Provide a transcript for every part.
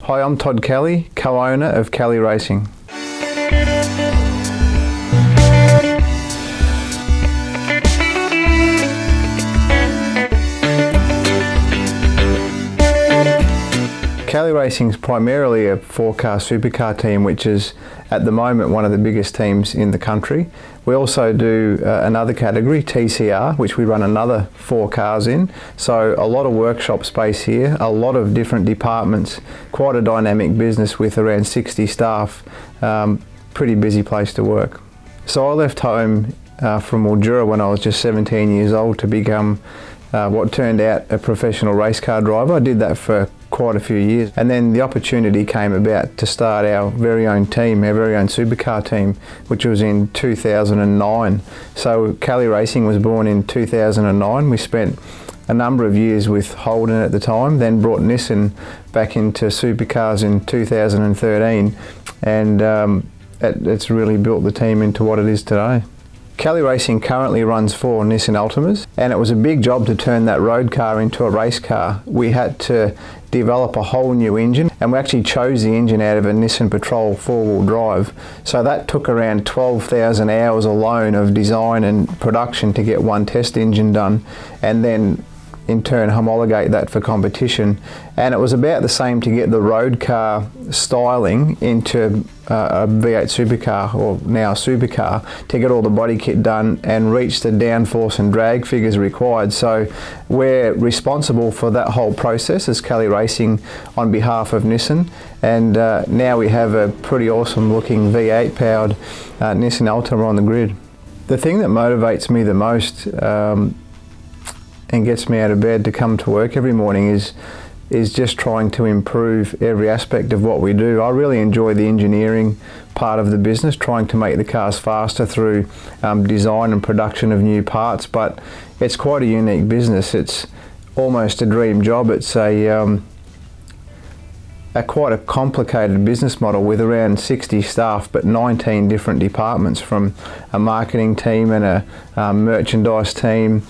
Hi, I'm Todd Kelly, co-owner of Kelly Racing. Kelly Racing is primarily a four-car supercar team, which is at the moment one of the biggest teams in the country. We also do another category, TCR, which we run another 4 cars in. So a lot of workshop space here, a lot of different departments, quite a dynamic business with around 60 staff, pretty busy place to work. So I left home from Mildura when I was just 17 years old to become what turned out a professional race car driver. I did that for quite a few years, and then the opportunity came about to start our very own team, our very own supercar team, which was in 2009. So Kelly Racing was born in 2009. We spent a number of years with Holden at the time, then brought Nissan back into supercars in 2013, and it's really built the team into what it is today. Kelly Racing currently runs 4 Nissan Altimas, and it was a big job to turn that road car into a race car. We had to develop a whole new engine, and we actually chose the engine out of a Nissan Patrol 4-wheel drive. So that took around 12,000 hours alone of design and production to get one test engine done, and then in turn homologate that for competition. And it was about the same to get the road car styling into a V8 supercar, or now supercar, to get all the body kit done and reach the downforce and drag figures required. So we're responsible for that whole process as Kelly Racing on behalf of Nissan, and now we have a pretty awesome looking V8 powered Nissan Altima on the grid. The thing that motivates me the most and gets me out of bed to come to work every morning is just trying to improve every aspect of what we do. I really enjoy the engineering part of the business, trying to make the cars faster through design and production of new parts, but it's quite a unique business. It's almost a dream job. It's quite a complicated business model with around 60 staff, but 19 different departments, from a marketing team and a merchandise team.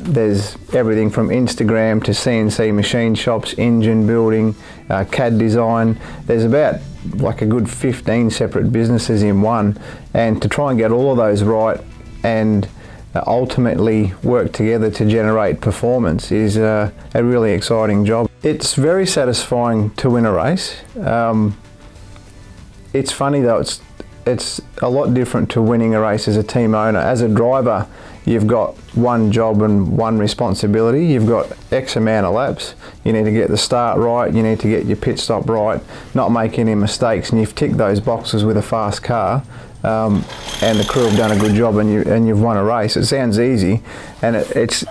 There's everything from Instagram to CNC machine shops, engine building, CAD design. There's about like a good 15 separate businesses in one, and to try and get all of those right and ultimately work together to generate performance is a really exciting job. It's very satisfying to win a race. It's funny though, it's a lot different to winning a race as a team owner. As a driver, you've got one job and one responsibility. You've got X amount of laps. You need to get the start right, you need to get your pit stop right, not make any mistakes, and you've ticked those boxes with a fast car. And the crew have done a good job, and you've won a race. It sounds easy, and it's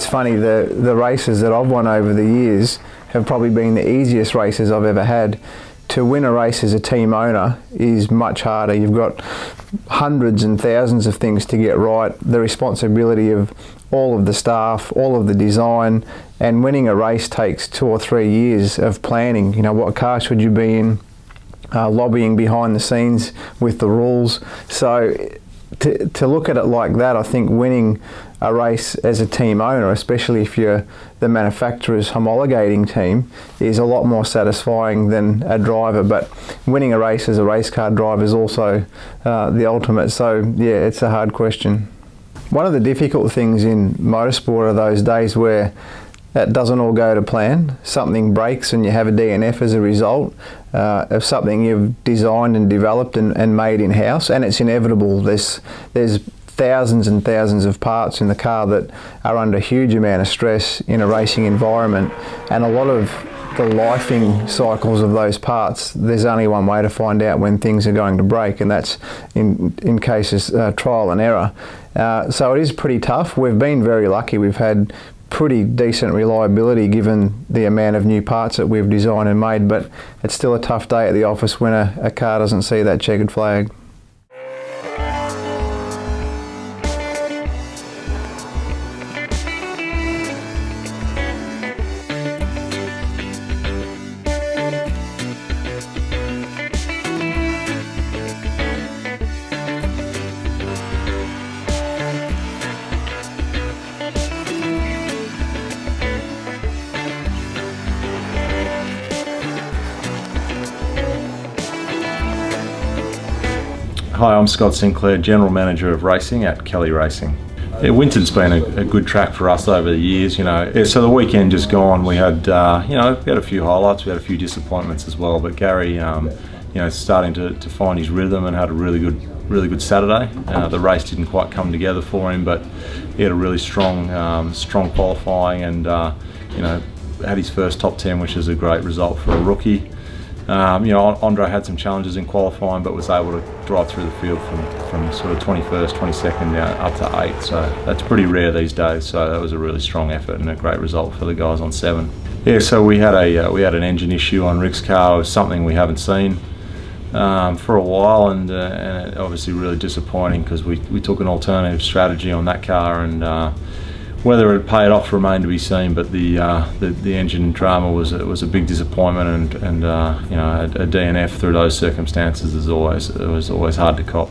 funny, the races that I've won over the years have probably been the easiest races I've ever had. To win a race as a team owner is much harder. You've got hundreds and thousands of things to get right, the responsibility of all of the staff, all of the design, and winning a race takes 2 or 3 years of planning. You know, what car should you be in? Lobbying behind the scenes with the rules. So to look at it like that, I think winning a race as a team owner, especially if you're the manufacturer's homologating team, is a lot more satisfying than a driver. But winning a race as a race car driver is also the ultimate. So yeah, it's a hard question. One of the difficult things in motorsport are those days where that doesn't all go to plan. Something breaks and you have a DNF as a result of something you've designed and developed and made in-house, and it's inevitable. There's thousands and thousands of parts in the car that are under a huge amount of stress in a racing environment, and a lot of the lifing cycles of those parts, there's only one way to find out when things are going to break, and that's in cases trial and error. So it is pretty tough. We've been very lucky. We've had pretty decent reliability given the amount of new parts that we've designed and made, but it's still a tough day at the office when a car doesn't see that checkered flag. Hi, I'm Scott Sinclair, General Manager of Racing at Kelly Racing. Yeah, Winton's been a good track for us over the years, you know. Yeah, so the weekend just gone, we had, we had a few highlights, we had a few disappointments as well. But Gary, starting to find his rhythm and had a really good Saturday. The race didn't quite come together for him, but he had a really strong qualifying, and had his first top 10, which is a great result for a rookie. Andre had some challenges in qualifying, but was able to drive through the field from sort of 21st, 22nd down up to 8th. So that's pretty rare these days. So that was a really strong effort and a great result for the guys on 7. Yeah, so we had an engine issue on Rick's car. It was something we haven't seen for a while, and obviously really disappointing, because we took an alternative strategy on that car, and whether it paid off remained to be seen. But the engine drama was a big disappointment, and a DNF through those circumstances was always hard to cop.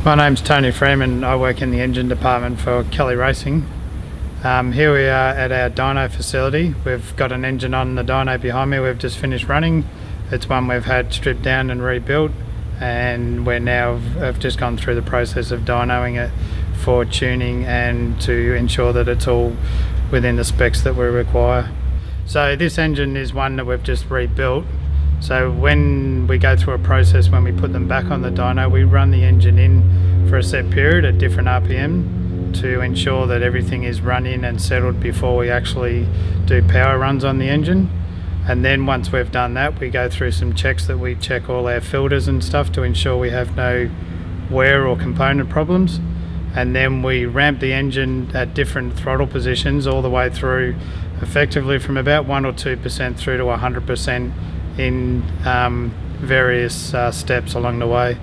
My name's Tony Freeman. I work in the engine department for Kelly Racing. Here we are at our dyno facility. We've got an engine on the dyno behind me we've just finished running. It's one we've had stripped down and rebuilt, and we're now have just gone through the process of dynoing it for tuning and to ensure that it's all within the specs that we require. So this engine is one that we've just rebuilt. So when we go through a process, when we put them back on the dyno, we run the engine in for a set period at different RPM to ensure that everything is run in and settled before we actually do power runs on the engine. And then once we've done that, we go through some checks that we check all our filters and stuff to ensure we have no wear or component problems. And then we ramp the engine at different throttle positions all the way through, effectively from about 1 or 2% through to 100% in various steps along the way.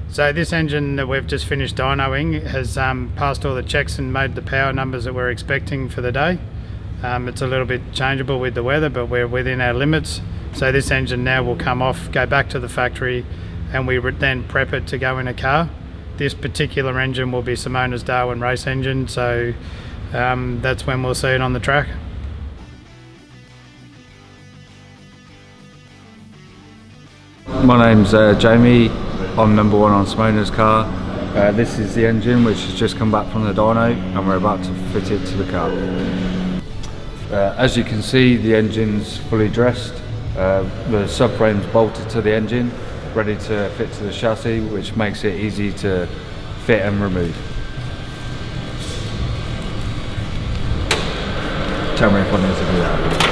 So this engine that we've just finished dynoing has passed all the checks and made the power numbers that we're expecting for the day. It's a little bit changeable with the weather, but we're within our limits. So this engine now will come off, go back to the factory, and we then prep it to go in a car. This particular engine will be Simona's Darwin race engine, so that's when we'll see it on the track. My name's Jamie. I'm number 1 on Simona's car. This is the engine which has just come back from the dyno, and we're about to fit it to the car. As you can see, the engine's fully dressed. The subframe's bolted to the engine, ready to fit to the chassis, which makes it easy to fit and remove. Tell me if I need to do that.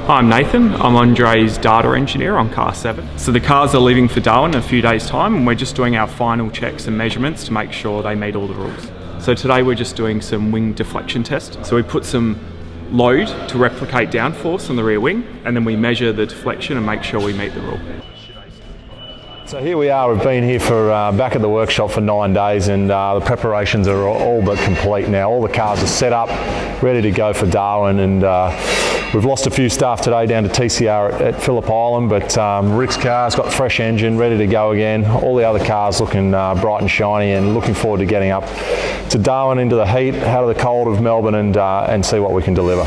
I'm Nathan, I'm Andre's data engineer on car 7. So the cars are leaving for Darwin in a few days' time, and we're just doing our final checks and measurements to make sure they meet all the rules. So today we're just doing some wing deflection tests. So we put some load to replicate downforce on the rear wing, and then we measure the deflection and make sure we meet the rule. So here we are, we've been here for back at the workshop for 9 days, and the preparations are all but complete now. All the cars are set up, ready to go for Darwin, and we've lost a few staff today down to TCR at Phillip Island, but Rick's car's got a fresh engine, ready to go again. All the other cars looking bright and shiny, and looking forward to getting up to Darwin into the heat, out of the cold of Melbourne, and see what we can deliver.